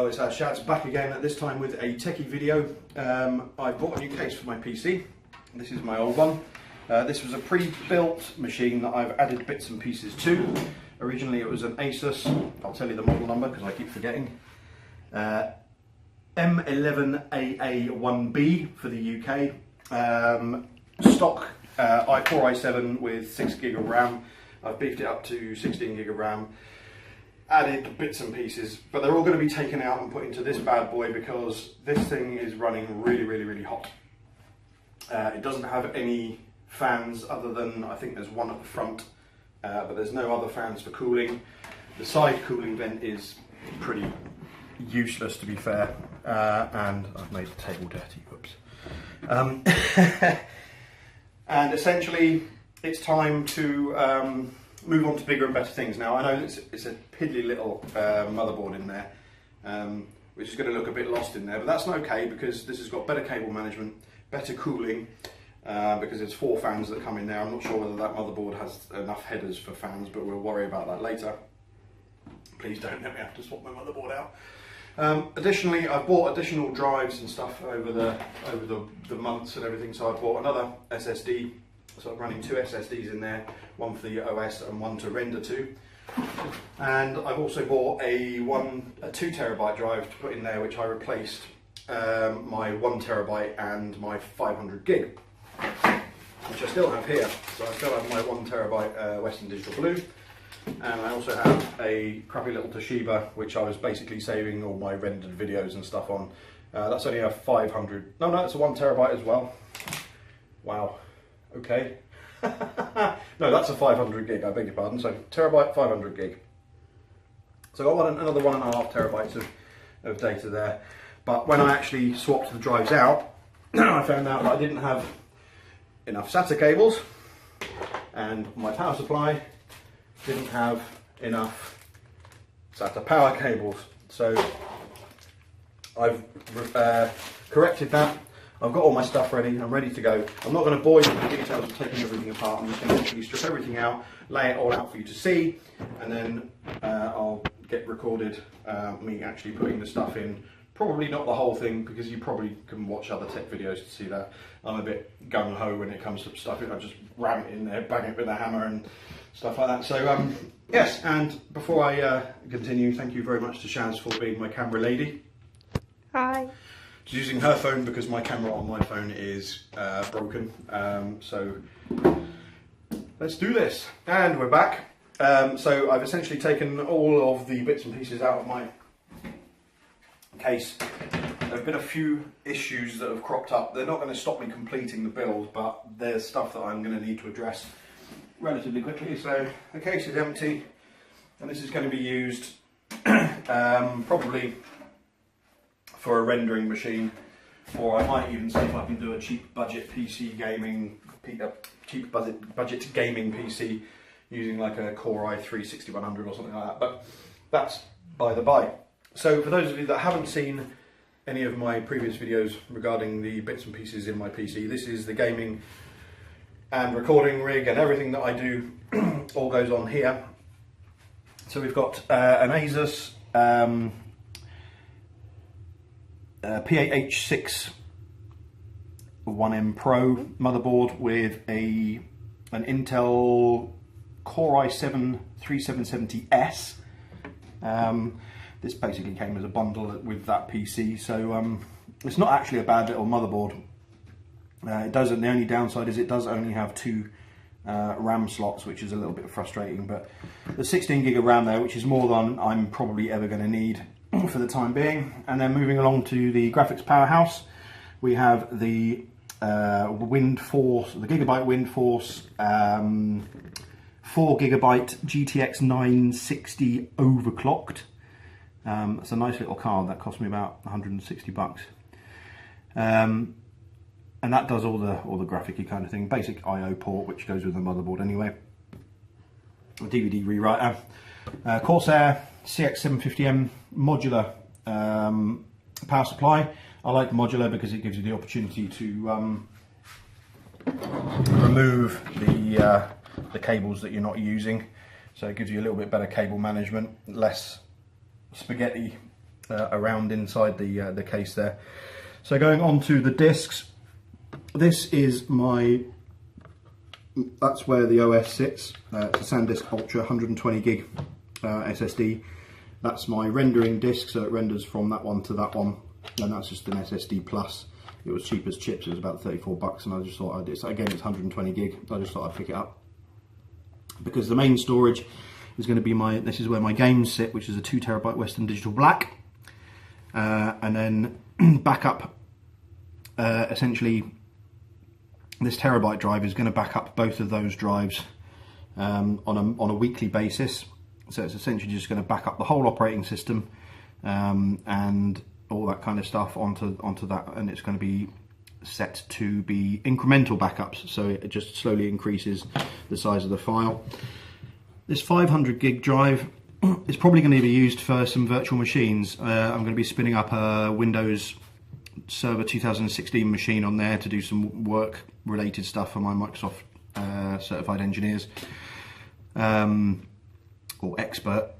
Hello, it's Shad's back again, at this time with a techie video. I bought a new case for my PC. This is my old one. This was a pre-built machine that I've added bits and pieces to. Originally it was an Asus, I'll tell you the model number because I keep forgetting. M11AA1B for the UK. Stock Core i7 with 6 gig of RAM. I've beefed it up to 16 gig of RAM. Added bits and pieces, but they're all going to be taken out and put into this bad boy because this thing is running really hot. It doesn't have any fans other than, I think there's one at the front, but there's no other fans for cooling. The side cooling vent is pretty useless, to be fair, and I've made the table dirty, whoops. And essentially it's time to move on to bigger and better things. Now I know it's a piddly little motherboard in there, which is going to look a bit lost in there, but that's okay because this has got better cable management, better cooling, because there's 4 fans that come in there. I'm not sure whether that motherboard has enough headers for fans, but we'll worry about that later. Please don't let me have to swap my motherboard out. Additionally, I've bought additional drives and stuff over the months and everything, so I bought another SSD. So I'm running 2 SSDs in there, one for the OS and one to render to. And I've also bought a 2 terabyte drive to put in there, which I replaced my 1 terabyte and my 500 gig, which I still have here. So I still have my 1 terabyte Western Digital Blue, and I also have a crappy little Toshiba, which I was basically saving all my rendered videos and stuff on. That's only a 500, no, it's a 1 terabyte as well. Wow. Okay. No, that's a 500 gig, I beg your pardon. So terabyte, 500 gig. So I got another 1.5 terabytes of data there. But when I actually swapped the drives out, I found out that I didn't have enough SATA cables, and my power supply didn't have enough SATA power cables. So I've corrected that. I've got all my stuff ready, I'm ready to go. I'm not going to bore you with the details of taking everything apart. I'm just going to literally strip everything out, lay it all out for you to see, and then I'll get recorded me actually putting the stuff in. Probably not the whole thing, because you probably can watch other tech videos to see that. I'm a bit gung-ho when it comes to stuff. I just ram it in there, bang it with a hammer and stuff like that. So yes, and before I continue, thank you very much to Shaz for being my camera lady. Hi. She's using her phone because my camera on my phone is broken. So let's do this. And we're back. So I've essentially taken all of the bits and pieces out of my case. There have been a few issues that have cropped up. They're not going to stop me completing the build, but there's stuff that I'm going to need to address relatively quickly. So the case is empty, and this is going to be used probably for a rendering machine, or I might even see if I can do a cheap budget gaming PC using like a Core i3 6100 or something like that, but that's by the by. So for those of you that haven't seen any of my previous videos regarding the bits and pieces in my PC, this is the gaming and recording rig, and everything that I do all goes on here. So we've got an Asus PAH6 1M Pro motherboard with an Intel Core i7 3770S. This basically came as a bundle with that PC, so it's not actually a bad little motherboard. It doesn't. The only downside is it does only have 2 RAM slots, which is a little bit frustrating. But the 16 gig of RAM there, which is more than I'm probably ever going to need for the time being. And then moving along to the graphics powerhouse, we have the WindForce, the Gigabyte WindForce 4 gigabyte GTX 960 overclocked. It's a nice little card that cost me about 160 bucks. And that does all the graphic-y kind of thing. Basic I/O port, which goes with the motherboard anyway. A DVD rewriter. Corsair CX750M modular power supply. I like modular because it gives you the opportunity to remove the cables that you're not using. So it gives you a little bit better cable management, less spaghetti around inside the case there. So going on to the discs, this is that's where the OS sits. It's a SanDisk Ultra 120 gig SSD. That's my rendering disk, so it renders from that one to that one, and that's just an SSD plus. It was cheap as chips, it was about 34 bucks, and I just thought again, it's 120 gig, I just thought I'd pick it up. Because the main storage is going to be this is where my games sit, which is a 2 terabyte Western Digital Black. And then backup, essentially, this terabyte drive is going to back up both of those drives on a weekly basis. So it's essentially just going to back up the whole operating system and all that kind of stuff onto that, and it's going to be set to be incremental backups, so it just slowly increases the size of the file. This 500 gig drive is probably going to be used for some virtual machines. I'm going to be spinning up a Windows Server 2016 machine on there to do some work related stuff for my Microsoft certified engineers or expert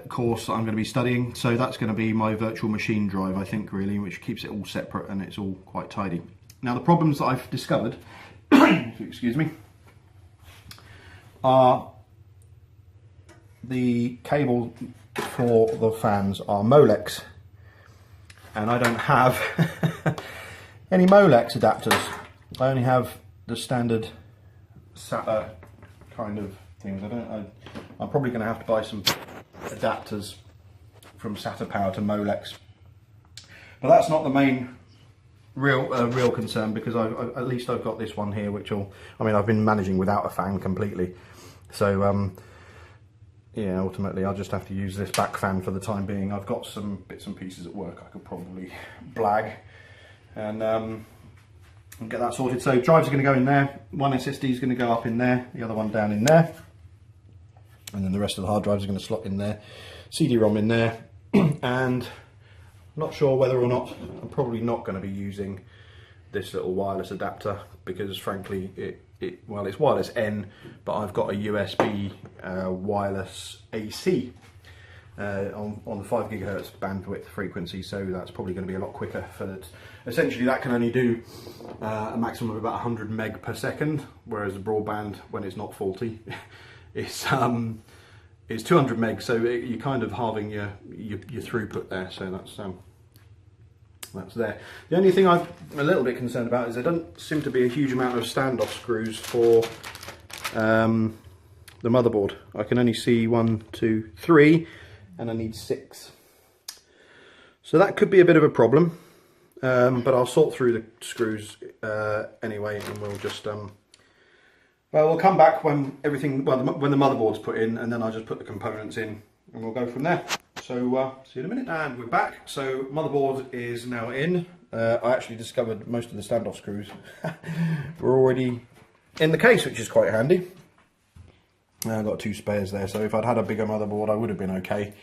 course that I'm going to be studying. So that's going to be my virtual machine drive, I think, really, which keeps it all separate and it's all quite tidy. Now the problems that I've discovered excuse me, are the cable for the fans are Molex, and I don't have any Molex adapters. I only have the standard SATA kind of things. I'm probably going to have to buy some adapters from SATA Power to Molex, but that's not the main real concern, because at least I've got this one here, which I've been managing without a fan completely. So yeah, ultimately I'll just have to use this back fan for the time being. I've got some bits and pieces at work I could probably blag and get that sorted. So drives are going to go in there, one SSD is going to go up in there, the other one down in there, and then the rest of the hard drives are going to slot in there, CD-ROM in there, and I'm not sure whether or not, I'm probably not going to be using this little wireless adapter, because frankly well, it's wireless N, but I've got a USB wireless AC on the 5 gigahertz bandwidth frequency, so that's probably going to be a lot quicker for that. Essentially that can only do a maximum of about 100 meg per second, whereas the broadband, when it's not faulty, is 200 meg, so you're kind of halving your throughput there. So that's there. The only thing I'm a little bit concerned about is there doesn't seem to be a huge amount of standoff screws for the motherboard. I can only see 1, 2, 3, and I need 6. So that could be a bit of a problem, but I'll sort through the screws anyway, and we'll just well, we'll come back when when the motherboard's put in, and then I'll just put the components in and we'll go from there. So see you in a minute. And we're back. So motherboard is now in. I actually discovered most of the standoff screws were already in the case, which is quite handy. I've got 2 spares there, so if I'd had a bigger motherboard I would have been okay.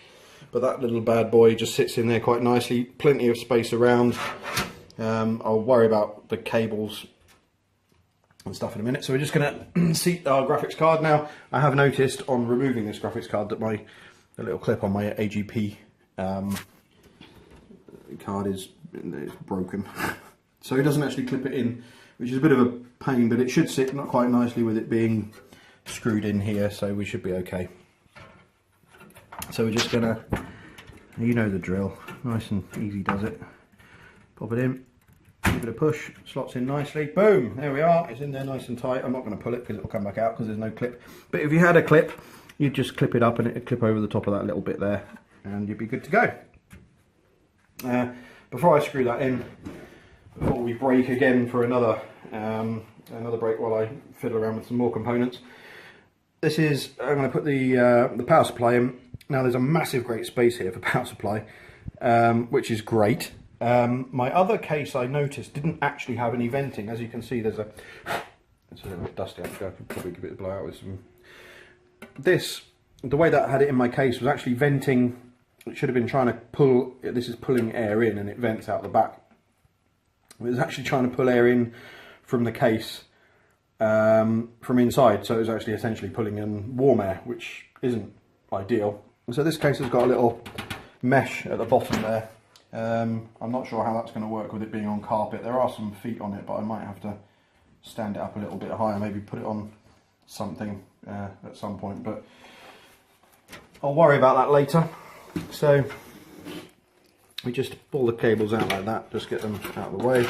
But that little bad boy just sits in there quite nicely, plenty of space around. I'll worry about the cables and stuff in a minute. So we're just going to seat our graphics card now. I have noticed on removing this graphics card that the little clip on my AGP card is broken. So it doesn't actually clip it in, which is a bit of a pain, but it should sit not quite nicely with it being screwed in here, so we should be okay. So we're just gonna, you know the drill, nice and easy does it. Pop it in, give it a push, slots in nicely, boom, there we are, it's in there nice and tight. I'm not going to pull it because it will come back out because there's no clip, but if you had a clip, you'd just clip it up and it'd clip over the top of that little bit there and you'd be good to go. Before I screw that in, before we break again for another break while I fiddle around with some more components, I'm going to put the power supply in. Now there's a massive great space here for power supply, which is great. My other case I noticed didn't actually have any venting. As you can see, it's a little bit dusty actually. I could probably give it a blowout with some. The way that I had it in my case was actually venting. It should have been trying to pull, this is pulling air in and it vents out the back. It was actually trying to pull air in from the case from inside, so it was actually essentially pulling in warm air, which isn't ideal. And so this case has got a little mesh at the bottom there. I'm not sure how that's going to work with it being on carpet. There are some feet on it, but I might have to stand it up a little bit higher, maybe put it on something at some point, but I'll worry about that later. So we just pull the cables out like that, just get them out of the way,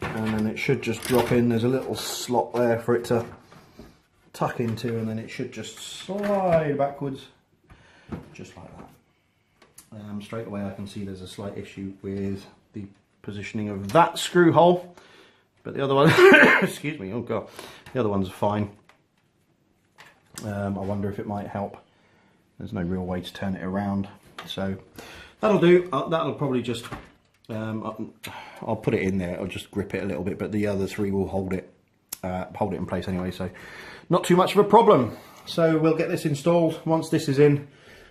and then it should just drop in. There's a little slot there for it to tuck into, and then it should just slide backwards just like that. Straight away I can see there's a slight issue with the positioning of that screw hole, but the other one excuse me, oh god, the other ones are fine. I wonder if it might help. There's no real way to turn it around, so that'll do. That'll probably just I'll put it in there, I'll just grip it a little bit, but the other three will hold it in place anyway, so not too much of a problem. So we'll get this installed. Once this is in,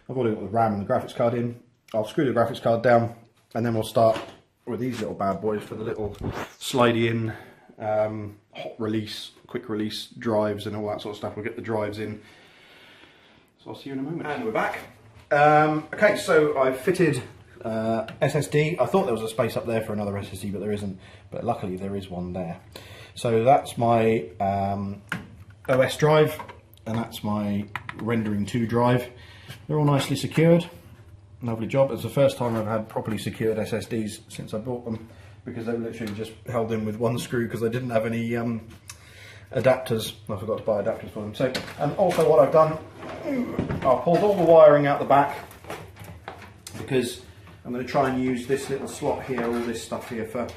I've already got the RAM and the graphics card in. I'll screw the graphics card down, and then we'll start with these little bad boys for the little slidey in hot release, quick release drives and all that sort of stuff. We'll get the drives in. So I'll see you in a moment. And we're back. Okay, so I've fitted SSD. I thought there was a space up there for another SSD, but there isn't. But luckily there is one there. So that's my OS drive, and that's my rendering 2 drive. They're all nicely secured. Lovely job. It's the first time I've had properly secured SSDs since I bought them, because they were literally just held in with one screw because I didn't have any adapters. I forgot to buy adapters for them. So, and also what I've done, I've pulled all the wiring out the back, because I'm going to try and use this little slot here, all this stuff here, for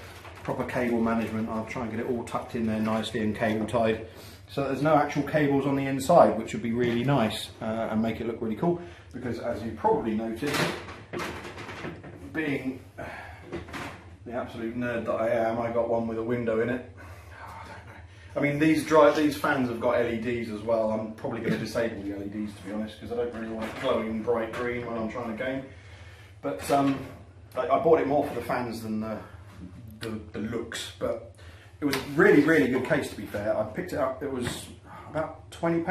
proper cable management. I'll try and get it all tucked in there nicely and cable tied, so there's no actual cables on the inside, which would be really nice and make it look really cool. Because as you probably noticed, being the absolute nerd that I am, I got one with a window in it. I mean, these fans have got LEDs as well. I'm probably going to disable the LEDs, to be honest, because I don't really want it glowing bright green when I'm trying to game. But I bought it more for the fans than the looks. But it was a really, really good case, to be fair. I picked it up, it was about £20,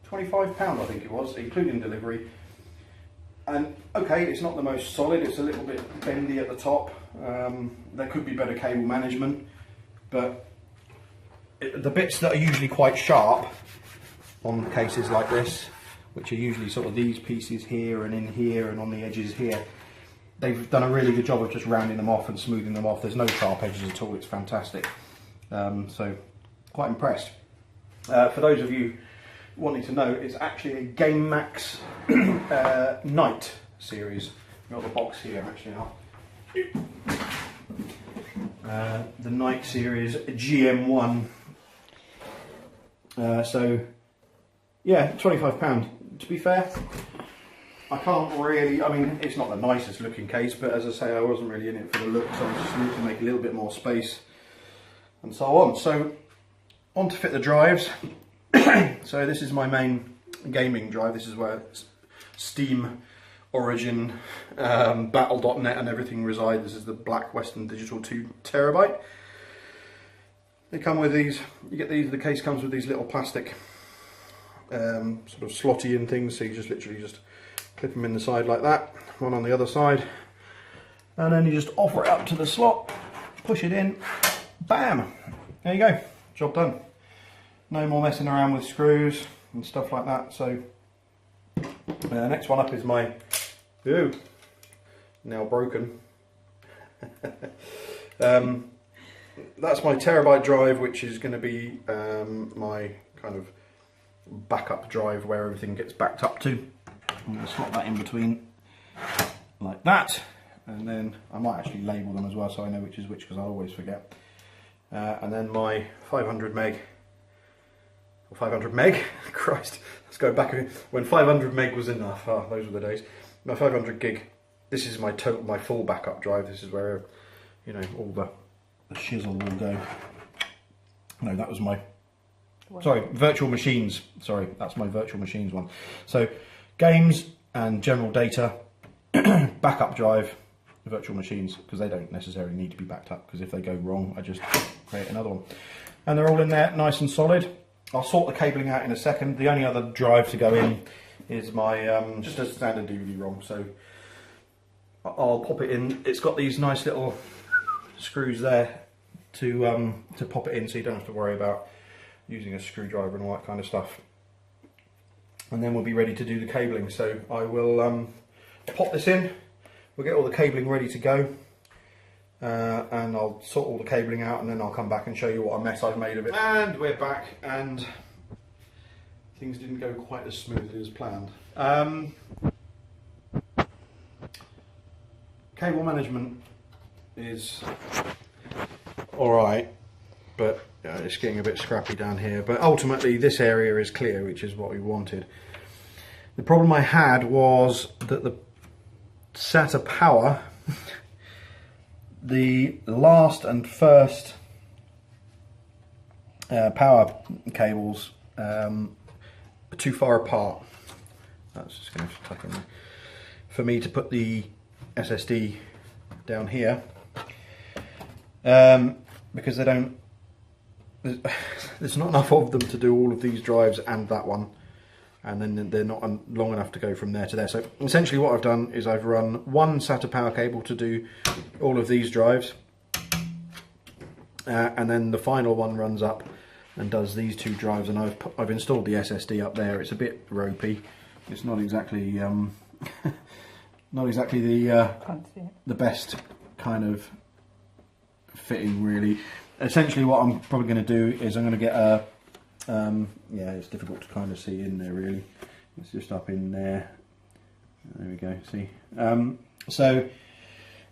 £25 I think it was, including delivery. And okay, it's not the most solid, it's a little bit bendy at the top. There could be better cable management, but the bits that are usually quite sharp on cases like this, which are usually sort of these pieces here and in here and on the edges here, they've done a really good job of just rounding them off and smoothing them off. There's no sharp edges at all, it's fantastic. So quite impressed. For those of you wanting to know, it's actually a Game Max Night series. I've got the box here actually now. The Night series GM1. So yeah, £25. To be fair, I can't really, I mean, it's not the nicest looking case, but as I say, I wasn't really in it for the look, so I just need to make a little bit more space and so on. So on to fit the drives. So this is my main gaming drive. This is where Steam, Origin, Battle.net and everything reside. This is the Black Western Digital 2 terabyte. They come with these, you get these, the case comes with these little plastic sort of slotty in things, so you just literally just clip them in the side like that, one on the other side, and then you just offer it up to the slot, push it in, bam, there you go, job done. No more messing around with screws and stuff like that. So next one up is my, now broken, that's my terabyte drive, which is going to be my kind of backup drive where everything gets backed up to. I'm going to slot that in between like that, and then I might actually label them as well so I know which is which, because I always forget. And then my 500 meg, or 500 meg, Christ, let's go back when 500 meg was enough. Oh, those were the days. My 500 gig, this is my full backup drive. This is where, you know, all the shizzle will go. No, that was my, sorry, virtual machines. Sorry, that's my virtual machines one. So games and general data, backup drive, virtual machines, because they don't necessarily need to be backed up, because if they go wrong, I just create another one. And they're all in there, nice and solid. I'll sort the cabling out in a second. The only other drive to go in is my just a standard DVD-ROM. So I'll pop it in. It's got these nice little screws there to pop it in, so you don't have to worry about using a screwdriver and all that kind of stuff. And then we'll be ready to do the cabling. So I will pop this in. We'll get all the cabling ready to go, and I'll sort all the cabling out, and then I'll come back and show you what a mess I've made of it. And we're back, and things didn't go quite as smoothly as planned. Cable management is alright, but it's getting a bit scrappy down here. But ultimately this area is clear, which is what we wanted. The problem I had was that the SATA power, the last and first power cables are too far apart. That's just going to have to tuck in there. For me to put the SSD down here, because they don't, there's not enough of them to do all of these drives and that one, and then they're not long enough to go from there to there. So essentially what I've done is I've run one SATA power cable to do all of these drives, and then the final one runs up and does these two drives, and I've installed the SSD up there. It's a bit ropey. It's not exactly the best kind of fitting, really. Essentially what I'm probably going to do is I'm going to get a yeah, it's difficult to kind of see in there really. It's just up in there. There we go, see. So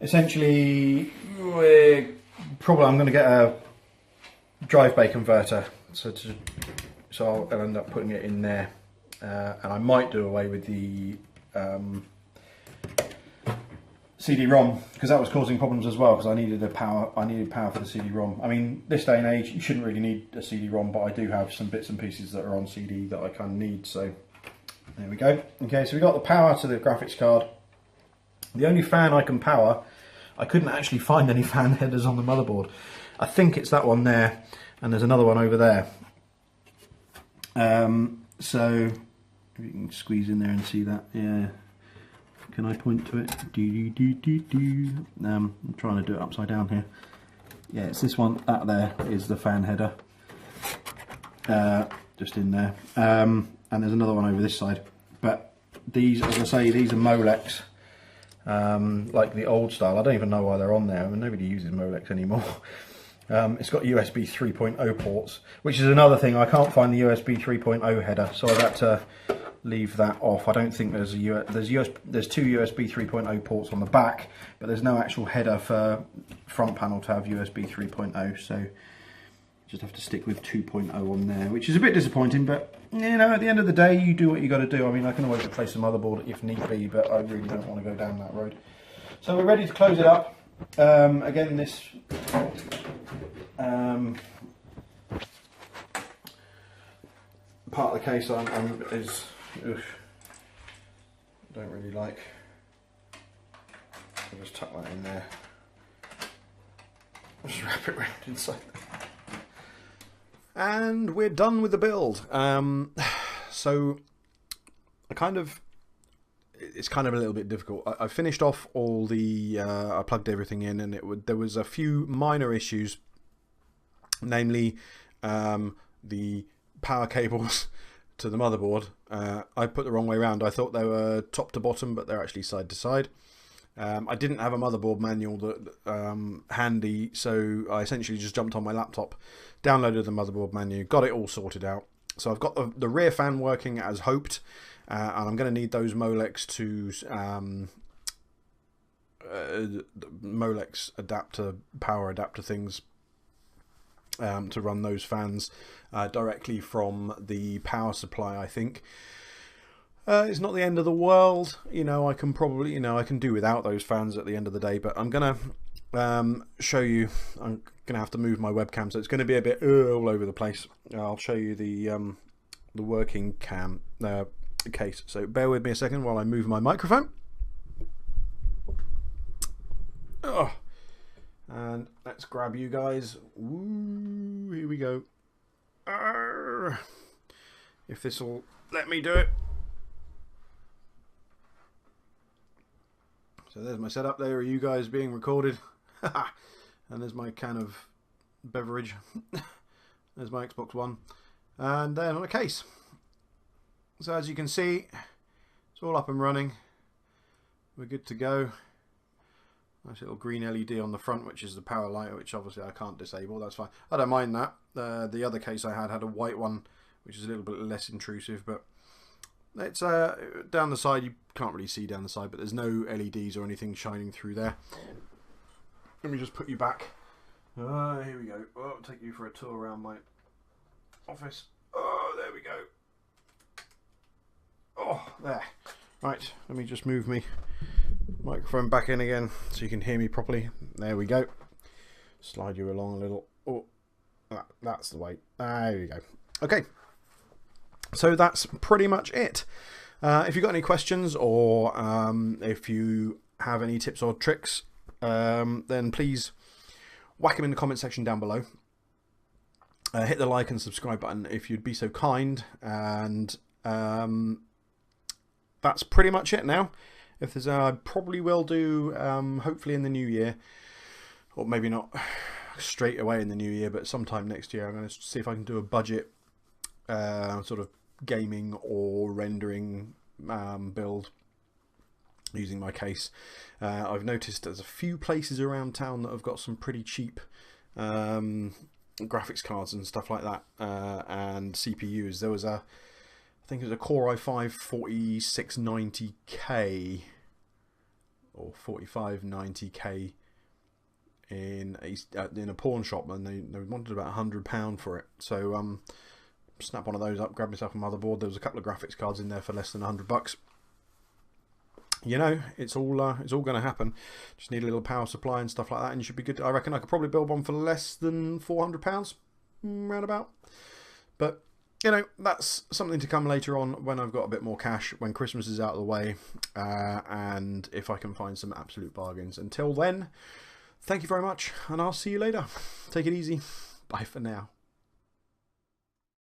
essentially I'm going to get a drive bay converter, so I'll end up putting it in there, and I might do away with the CD-ROM, because that was causing problems as well, because I needed power for the CD-ROM. I mean, this day and age you shouldn't really need a CD-ROM, but I do have some bits and pieces that are on CD that I kind of need, so there we go. Okay, so we got the power to the graphics card. The only fan I can power, I couldn't actually find any fan headers on the motherboard. I think it's that one there, and there's another one over there. So if you can squeeze in there and see that, yeah. Can I point to it? I'm trying to do it upside down here. Yeah, it's this one. That there is the fan header, just in there. And there's another one over this side. But these, as I say, these are Molex, like the old style. I don't even know why they're on there. I mean, nobody uses Molex anymore. It's got USB 3.0 ports, which is another thing. I can't find the USB 3.0 header, so I've had to leave that off. I don't think there's two USB 3.0 ports on the back, but there's no actual header for front panel to have USB 3.0, so just have to stick with 2.0 on there, which is a bit disappointing, but you know, at the end of the day you do what you got to do. I mean, I can always replace the motherboard if need be, but I really don't want to go down that road. So we're ready to close it up. Again, this part of the case is don't really like. I'll just tuck that in there. Just wrap it around inside there. And we're done with the build. So it's kind of a little bit difficult. I finished off all the I plugged everything in, and there was a few minor issues, namely the power cables to the motherboard. I put the wrong way around. I thought they were top to bottom, but they're actually side to side. I didn't have a motherboard manual that handy, so I essentially just jumped on my laptop, downloaded the motherboard manual, got it all sorted out. So I've got the rear fan working as hoped, and I'm going to need those Molex Molex power adapter things to run those fans directly from the power supply. I think it's not the end of the world, you know. I can probably, you know, I can do without those fans at the end of the day, but I'm gonna show you. I'm gonna have to move my webcam, so it's going to be a bit all over the place. I'll show you the working case, so bear with me a second while I move my microphone. And let's grab you guys. Woo, here we go. If this will let me do it. So there's my setup. There are you guys being recorded. And there's my can of beverage. There's my Xbox One. And then on a case. So as you can see, it's all up and running. We're good to go. Nice little green LED on the front, which is the power light, which obviously I can't disable. That's fine. I don't mind that. The other case I had a white one, which is a little bit less intrusive, but it's down the side. You can't really see down the side, but there's no LEDs or anything shining through there. Let me just put you back. Here we go. Oh, I'll take you for a tour around my office. Oh, there we go. Oh, there. Right, let me just move me microphone back in again so you can hear me properly. There we go. Slide you along a little. Oh, that's the way. There you go. Okay, so that's pretty much it. If you've got any questions, or if you have any tips or tricks, then please whack them in the comment section down below. Hit the like and subscribe button if you'd be so kind, and that's pretty much it now. If there's I probably will do hopefully in the new year, or maybe not straight away in the new year, but sometime next year, I'm going to see if I can do a budget sort of gaming or rendering build using my case. I've noticed there's a few places around town that have got some pretty cheap graphics cards and stuff like that, and CPUs. There was I think it was a Core i5 4690K or 4590K in a pawn shop, and they wanted about £100 for it. So snap one of those up, grab myself a motherboard. There was a couple of graphics cards in there for less than $100. You know, it's all going to happen. Just need a little power supply and stuff like that, and you should be good. I reckon I could probably build one for less than £400, round about. But you know, that's something to come later on when I've got a bit more cash, when Christmas is out of the way, and if I can find some absolute bargains. Until then, thank you very much, and I'll see you later. Take it easy. Bye for now.